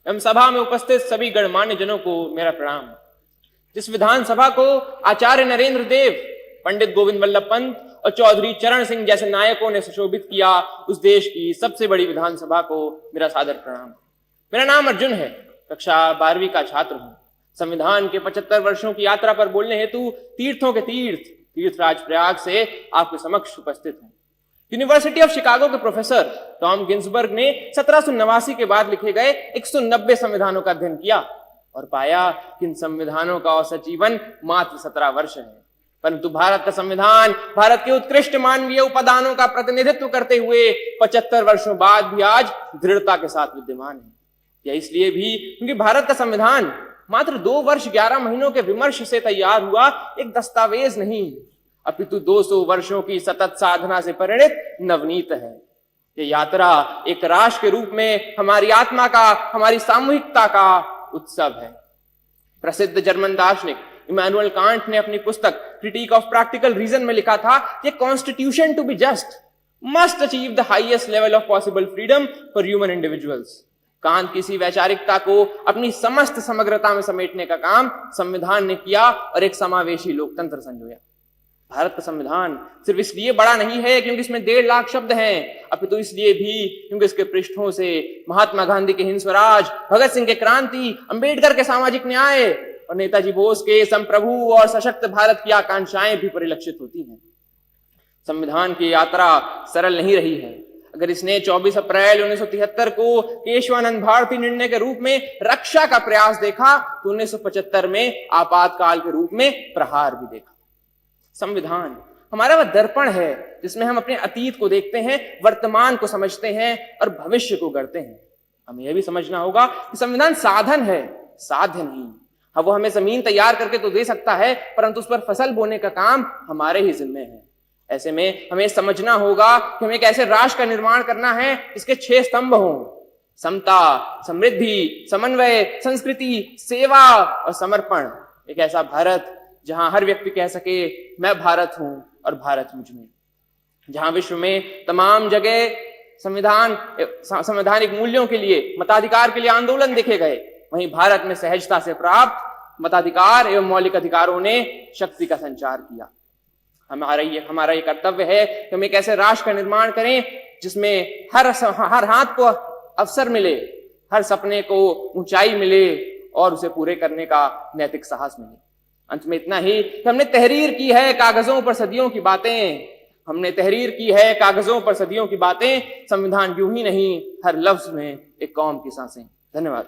एवं सभा में उपस्थित सभी गणमान्य जनों को मेरा प्रणाम। जिस विधानसभा को आचार्य नरेंद्र देव, पंडित गोविंद वल्लभ पंत और चौधरी चरण सिंह जैसे नायकों ने सुशोभित किया, उस देश की सबसे बड़ी विधानसभा को मेरा सादर प्रणाम। मेरा नाम अर्जुन है, कक्षा 12वीं का छात्र हूं। संविधान के 75 वर्षों की यात्रा पर बोलने हेतु तीर्थों के तीर्थराज प्रयाग से आपके समक्ष उपस्थित हूं। यूनिवर्सिटी ऑफ शिकागो के प्रोफेसर टॉम गिन्सबर्ग ने 1789 के बाद लिखे गए 190 संविधानों का अध्ययन किया और पाया कि इन संविधानों का औसत जीवन मात्र 17 वर्ष है। परंतु भारत का संविधान भारत के उत्कृष्ट मानवीय उपादानों का प्रतिनिधित्व करते हुए 75 वर्षों बाद भी आज दृढ़ता के साथ विद्यमान है। यह इसलिए भी क्योंकि भारत का संविधान मात्र 2 वर्ष 11 महीनों के विमर्श से तैयार हुआ एक दस्तावेज नहीं, अपितु 200 वर्षों की सतत साधना से परिणित नवनीत है। ये यात्रा एक राष्ट्र के रूप में हमारी आत्मा का, हमारी सामूहिकता का उत्सव है। प्रसिद्ध जर्मन दार्शनिक इमैनुअल कांट ने अपनी पुस्तक क्रिटिक ऑफ प्रैक्टिकल रीजन में लिखा था कि constitution to be just must achieve the highest level of possible freedom for human individuals. Kant की इसी वैचारिकता को अपनी समस्त समग्रता में समेटने का काम संविधान ने किया और एक समावेशी लोकतंत्र संजोया। भारत का संविधान सिर्फ इसलिए बड़ा नहीं है क्योंकि इसमें 1.5 लाख शब्द हैं, अपितु इसलिए भी क्योंकि इसके पृष्ठों से महात्मा गांधी के हिंद स्वराज, भगत सिंह के क्रांति, अंबेडकर के सामाजिक न्याय और नेताजी बोस के संप्रभु और सशक्त भारत की आकांक्षाएं भी परिलक्षित होती हैं। संविधान की यात्रा सरल नहीं रही है। अगर इसने 24 अप्रैल 1973 को केशवानंद भारती निर्णय के रूप में रक्षा का प्रयास देखा, तो 1975 में आपातकाल के रूप में प्रहार भी देखा। संविधान हमारा वह दर्पण है जिसमें हम अपने अतीत को देखते हैं, वर्तमान को समझते हैं और भविष्य को गढ़ते हैं। हमें यह भी समझना होगा कि संविधान साधन है, साध्य नहीं। हाँ, वो हमें जमीन तैयार करके तो दे सकता है, परंतु उस पर फसल बोने का काम हमारे ही जिम्मे है। ऐसे में हमें समझना होगा कि हमें एक ऐसे राष्ट्र का निर्माण करना है इसके 6 स्तंभ हों: समता, समृद्धि, समन्वय, संस्कृति, सेवा और समर्पण। एक ऐसा भारत जहां हर व्यक्ति कह सके मैं भारत हूं और भारत मुझ में। जहां विश्व में तमाम जगह संवैधानिक मूल्यों के लिए, मताधिकार के लिए आंदोलन देखे गए, वहीं भारत में सहजता से प्राप्त मताधिकार एवं मौलिक अधिकारों ने शक्ति का संचार किया। हमारा ये कर्तव्य है कि हम एक ऐसे राष्ट्र का निर्माण करें जिसमें हर हाथ को अवसर मिले, हर सपने को ऊंचाई मिले और उसे पूरे करने का नैतिक साहस मिले। अंत में इतना ही कि हमने तहरीर की है कागजों पर सदियों की बातें, हमने तहरीर की है कागजों पर सदियों की बातें। संविधान यूं ही नहीं, हर लफ्ज में एक कौम की सांसें। धन्यवाद।